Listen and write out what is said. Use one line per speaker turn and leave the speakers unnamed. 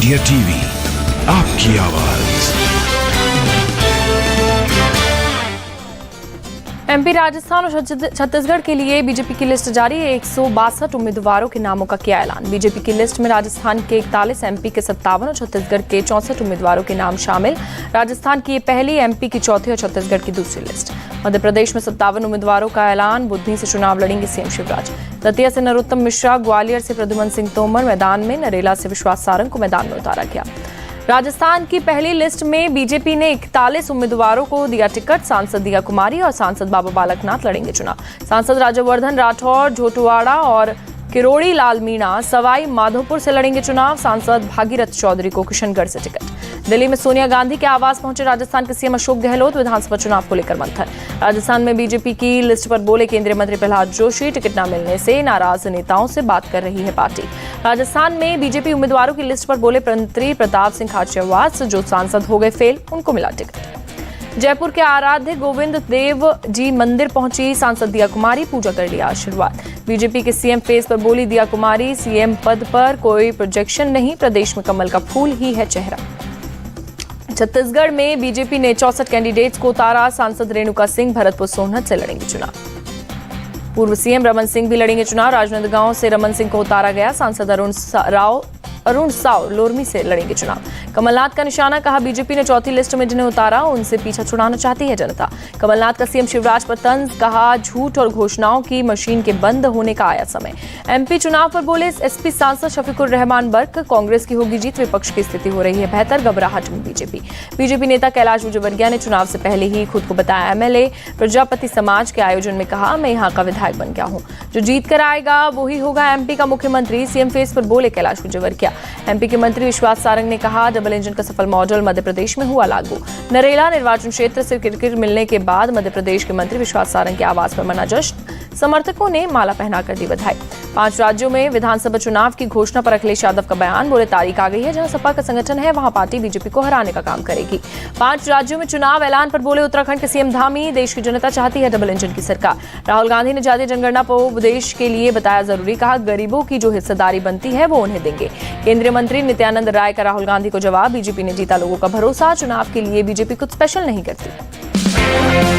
India TV, आपकी आवाज।
MP, Rajasthan और छत्तीसगढ़ के लिए बीजेपी की लिस्ट जारी है। 162 उम्मीदवारों के नामों का किया ऐलान। बीजेपी की लिस्ट में राजस्थान के 41, एमपी के 57 और छत्तीसगढ़ के 64 उम्मीदवारों के नाम शामिल। राजस्थान की ये पहली, एमपी की चौथी और छत्तीसगढ़ की दूसरी लिस्ट। मध्य प्रदेश में 57 उम्मीदवारों का ऐलान। बुधनी से चुनाव लड़ेंगे सीएम शिवराज। दतिया से नरोत्तम मिश्रा, ग्वालियर से प्रद्युमन सिंह तोमर मैदान में, नरेला से विश्वास सारंग को मैदान में उतारा गया। राजस्थान की पहली लिस्ट में बीजेपी ने 41 उम्मीदवारों को दिया टिकट। सांसद दिया कुमारी और सांसद बाबा बालकनाथ लड़ेंगे चुनाव। सांसद राज्यवर्धन राठौर झोटुवाड़ा और किरोड़ी लाल मीणा सवाई माधोपुर से लड़ेंगे चुनाव। सांसद भागीरथ चौधरी को किशनगढ़ से टिकट। दिल्ली में सोनिया गांधी के आवास पहुंचे राजस्थान के सीएम अशोक गहलोत। विधानसभा चुनाव को लेकर मंथन। राजस्थान में बीजेपी की लिस्ट पर बोले केंद्रीय मंत्री प्रहलाद जोशी, टिकट न मिलने से नाराज नेताओं से बात कर रही है पार्टी। राजस्थान में बीजेपी उम्मीदवारों की लिस्ट पर बोले मंत्री प्रताप सिंह खाचरियावास, जो सांसद हो गए फेल, उनको मिला टिकट। जयपुर के आराध्य गोविंद देव जी मंदिर पहुंची सांसद दिया कुमारी, पूजा कर लिया आशीर्वाद। बीजेपी के सीएम फेस पर बोली दिया कुमारी, सीएम पद पर कोई प्रोजेक्शन नहीं, प्रदेश में कमल का फूल ही है चेहरा। छत्तीसगढ़ में बीजेपी ने 64 कैंडिडेट्स को उतारा। सांसद रेणुका सिंह भरतपुर सोनहत से लड़ेंगे चुनाव। पूर्व सीएम रमन सिंह भी लड़ेंगे चुनाव। राजनांदगांव से रमन सिंह को उतारा गया। सांसद अरुण साव लोरमी से लड़ेंगे चुनाव। कमलनाथ का निशाना, कहा बीजेपी ने चौथी लिस्ट में जिन्हें उतारा उनसे पीछा छुड़ाना चाहती है जनता। कमलनाथ का सीएम शिवराज पर तंज, कहा झूठ और घोषणाओं की मशीन के बंद होने का आया समय। एमपी चुनाव पर बोले एसपी सांसद शफीकुर रहमान बर्क, कांग्रेस की होगी जीत, विपक्ष की स्थिति हो रही है बेहतर, घबराहट में बीजेपी नेता कैलाश विजयवर्गीय ने चुनाव से पहले ही खुद को बताया एमएलए। प्रजापति समाज के आयोजन में कहा, मैं यहाँ का विधायक बन गया हूँ, जो जीत कर आएगा वही होगा एमपी का मुख्यमंत्री। सीएम फेस पर बोले कैलाश विजयवर्गीय। एमपी के मंत्री विश्वास सारंग ने कहा, डबल इंजन का सफल मॉडल मध्य प्रदेश में हुआ लागू। नरेला निर्वाचन क्षेत्र से टिकट मिलने के बाद मध्य प्रदेश के मंत्री विश्वास सारंग के आवास पर मना जश्न। समर्थकों ने माला पहनाकर दी बधाई। 5 राज्यों में विधानसभा चुनाव की घोषणा पर अखिलेश यादव का बयान, बोले तारीख आ गई है, जहां सपा का संगठन है वहां पार्टी बीजेपी को हराने का काम करेगी। 5 राज्यों में चुनाव ऐलान पर बोले उत्तराखंड के सीएम धामी, देश की जनता चाहती है डबल इंजन की सरकार। राहुल गांधी ने जातीय जनगणना को देश के लिए बताया जरूरी, कहा गरीबों की जो हिस्सेदारी बनती है वो उन्हें देंगे। केंद्रीय मंत्री नित्यानंद राय का राहुल गांधी को जवाब, बीजेपी ने जीता लोगों का भरोसा, चुनाव के लिए बीजेपी कुछ स्पेशल नहीं करती।